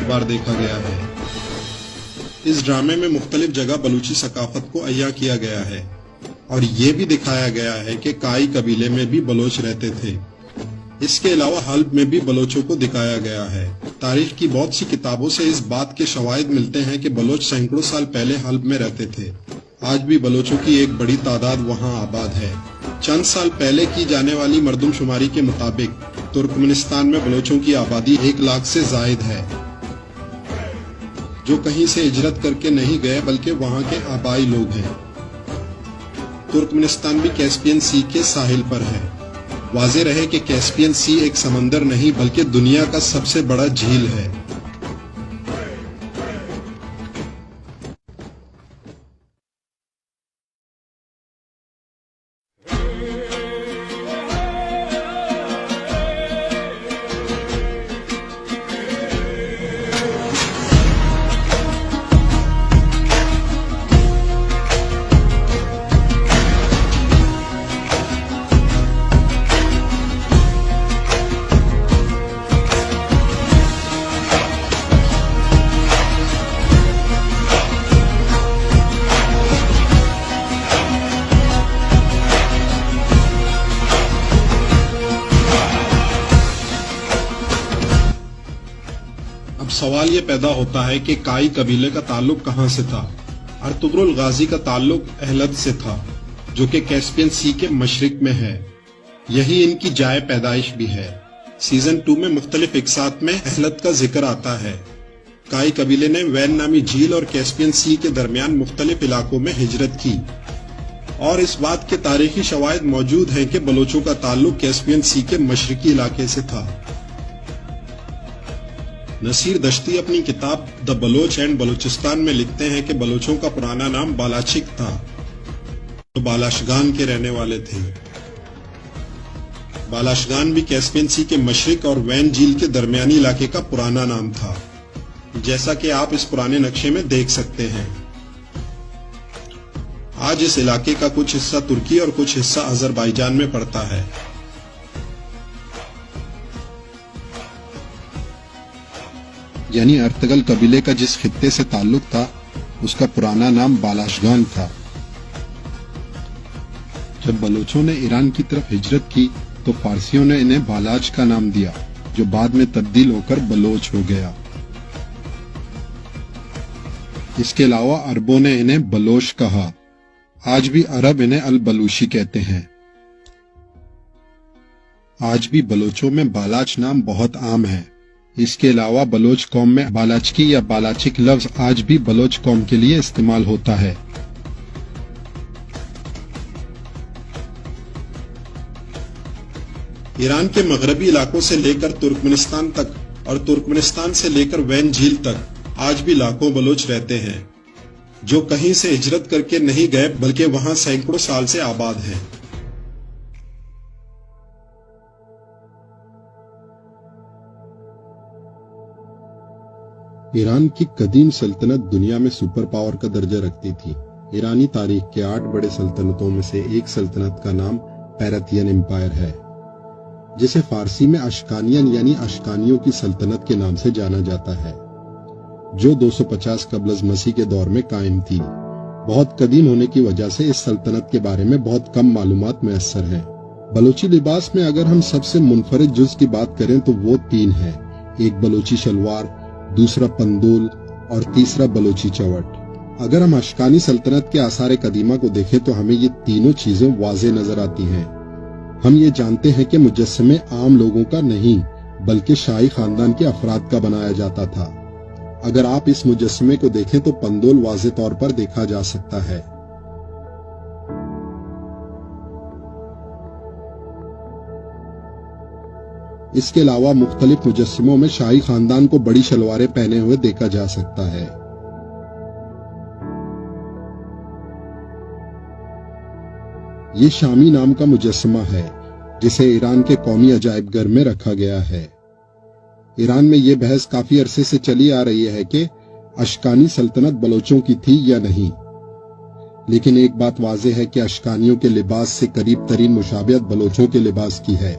बार देखा गया है। इस ड्रामे में मुख्तलिफ जगह बलूची सकाफत को अय्या किया गया है और ये भी दिखाया गया है कि काई कबीले में भी बलोच रहते थे। इसके अलावा हल्ब में भी बलोचों को दिखाया गया है। तारीख की बहुत सी किताबों से इस बात के शवाहिद मिलते हैं कि बलोच सैकड़ों साल पहले हल्ब में रहते थे। आज भी बलोचों की एक बड़ी तादाद वहां आबाद है। चंद साल पहले की जाने वाली मर्दमशुमारी के मुताबिक तुर्कमेनिस्तान में बलोचों की आबादी 1 लाख से जायद है, जो कहीं से हिजरत करके नहीं गए बल्कि वहां के आबाई लोग हैं। तुर्कमेनिस्तान भी कैस्पियन सी के साहिल पर है। वाज़ेह रहे कि कैस्पियन सी एक समंदर नहीं बल्कि दुनिया का सबसे बड़ा झील है। सवाल ये पैदा होता है कि काई कबीले का ताल्लुक कहां से था। अर्तुगरुल गाजी का ताल्लुक अहलद से था, जो कि कैस्पियन सी के मशरिक में है। यही इनकी जाए पैदाइश भी है। सीजन 2 में मुख्तलिफ इकसात में अहलद का जिक्र आता है। काई कबीले ने वैन नामी झील और कैस्पियन सी के दरमियान मुख्तलिफ इलाकों में हिजरत की और इस बात के तारीखी शवाहिद मौजूद हैं कि बलोचों का ताल्लुक कैस्पियन सी के मशरिकी इलाके से था। नसीर दश्ती अपनी किताब द बलोच एंड बलूचिस्तान में लिखते हैं कि बलोचों का पुराना नाम बालाचिक था, जो बालाशगान के रहने वाले थे। बालाशगान भी कैस्पियन सी के मशरिक और वैन झील के दरमियानी इलाके का पुराना नाम था, जैसा कि आप इस पुराने नक्शे में देख सकते हैं। आज इस इलाके का कुछ हिस्सा तुर्की और कुछ हिस्सा अजरबैजान में पड़ता है। यानी अर्तगल कबीले का जिस खित्ते से ताल्लुक था उसका पुराना नाम बालाशगान था। जब बलोचों ने ईरान की तरफ हिजरत की तो फारसियों ने इन्हें बालाच का नाम दिया, जो बाद में तब्दील होकर बलोच हो गया। इसके अलावा अरबों ने इन्हें बलोच कहा। आज भी अरब इन्हें अल बलूशी कहते हैं। आज भी बलोचों में बालाच नाम बहुत आम है। इसके अलावा बलोच कौम में बालाचकी या बालाचिक लफ्ज आज भी बलोच कौम के लिए इस्तेमाल होता है। ईरान के मगरबी इलाकों से लेकर तुर्कमेनिस्तान तक और तुर्कमेनिस्तान से लेकर वैन झील तक आज भी लाखों बलोच रहते हैं, जो कहीं से हिजरत करके नहीं गए बल्कि वहां सैकड़ों साल से आबाद हैं। ईरान की कदीम सल्तनत दुनिया में सुपर पावर का दर्जा रखती थी। ईरानी तारीख के 8 बड़े सल्तनतों में से एक सल्तनत का नाम पैरथियन एम्पायर है, जिसे फारसी में अशकानियन यानी अशकानियों की सल्तनत के नाम से जाना जाता है, जो 250 कबल अज़ मसीह के दौर में कायम थी। बहुत कदीम होने की वजह से इस सल्तनत के बारे में बहुत कम मालूमात मैसर हैं। बलोची लिबास में अगर हम सबसे मुनफरिद जुज़ की बात करें तो वो 3 हैं। एक बलोची शलवार, दूसरा पंदोल और तीसरा बलोची चवट। अगर हम अशकानी सल्तनत के आसार कदीमा को देखें तो हमें ये तीनों चीजें वाज़ेह नजर आती हैं। हम ये जानते हैं कि मुजस्समे आम लोगों का नहीं बल्कि शाही खानदान के अफराद का बनाया जाता था। अगर आप इस मुजस्समे को देखें तो पंदोल वाज़ेह तौर पर देखा जा सकता है। इसके अलावा मुख्तलिफ मुजस्समों में शाही खानदान को बड़ी शलवारें पहने हुए देखा जा सकता है। ये शामी नाम का मुजस्समा है, जिसे ईरान के कौमी अजायब घर में रखा गया है। ईरान में ये बहस काफी अरसे से चली आ रही है कि अशकानी सल्तनत बलोचों की थी या नहीं, लेकिन एक बात वाज़ेह है कि अशकानियों के लिबास से करीब तरीन मुशाबियत बलोचों के लिबास की है।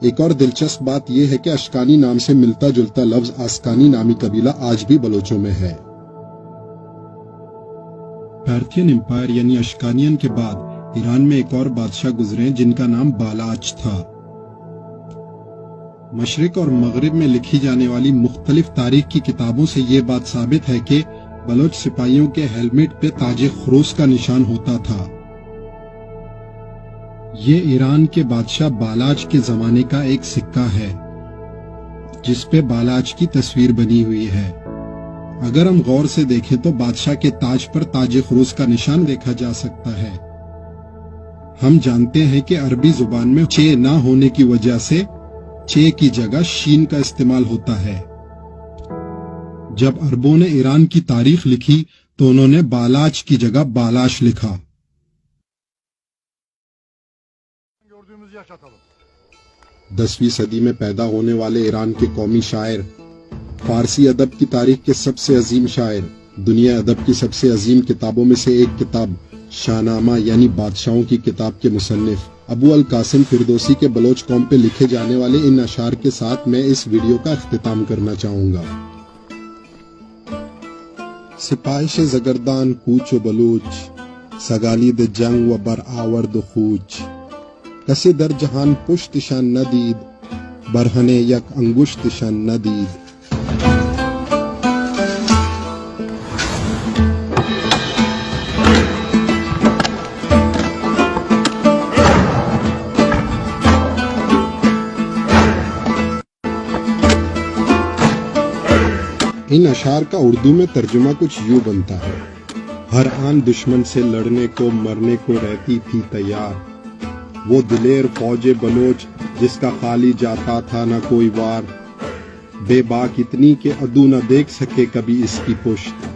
ایک اور دلچسپ بات یہ ہے کہ اشکانی نام سے ملتا جلتا لفظ آسکانی نامی قبیلہ آج بھی بلوچوں میں ہے۔ پارتھین امپائر یعنی اشکانین کے بعد ایران میں ایک اور بادشاہ گزرے جن کا نام بالاچ تھا۔ مشرق اور مغرب میں لکھی جانے والی مختلف تاریخ کی کتابوں سے یہ بات ثابت ہے کہ بلوچ سپاہیوں کے ہیلمٹ پہ تاج خروس کا نشان ہوتا تھا۔ یہ ایران کے بادشاہ بالاچ کے زمانے کا ایک سکہ ہے جس پہ بالاچ کی تصویر بنی ہوئی ہے۔ اگر ہم غور سے دیکھیں تو بادشاہ کے تاج پر تاج خروس کا نشان دیکھا جا سکتا ہے۔ ہم جانتے ہیں کہ عربی زبان میں چے نہ ہونے کی وجہ سے چے کی جگہ شین کا استعمال ہوتا ہے۔ جب عربوں نے ایران کی تاریخ لکھی تو انہوں نے بالاچ کی جگہ بالاش لکھا۔ 10ویں صدی میں پیدا ہونے والے ایران کے قومی شاعر، فارسی ادب کی تاریخ کے سب سے عظیم شاعر، دنیا ادب کی سب سے عظیم کتابوں میں سے ایک کتاب شاہنامہ یعنی بادشاہوں کی کتاب کے مصنف ابو القاسم فردوسی کے بلوچ قوم پہ لکھے جانے والے ان اشعار کے ساتھ میں اس ویڈیو کا اختتام کرنا چاہوں گا۔ سپاہش زگردان کوچ و بلوچ، سگالید جنگ و بر آورد خوچ، کسی در جہان پشت شان ندید، برہنے یک انگشت شان ندید۔ ان اشعار کا اردو میں ترجمہ کچھ یوں بنتا ہے: ہر آن دشمن سے لڑنے کو مرنے کو رہتی تھی تیار، وہ دلیر فوج بلوچ جس کا خالی جاتا تھا نہ کوئی وار، بے باک اتنی کہ عدو نہ دیکھ سکے کبھی اس کی پشت،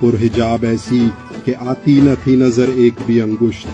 پرحجاب ایسی کہ آتی نہ تھی نظر ایک بھی انگشت۔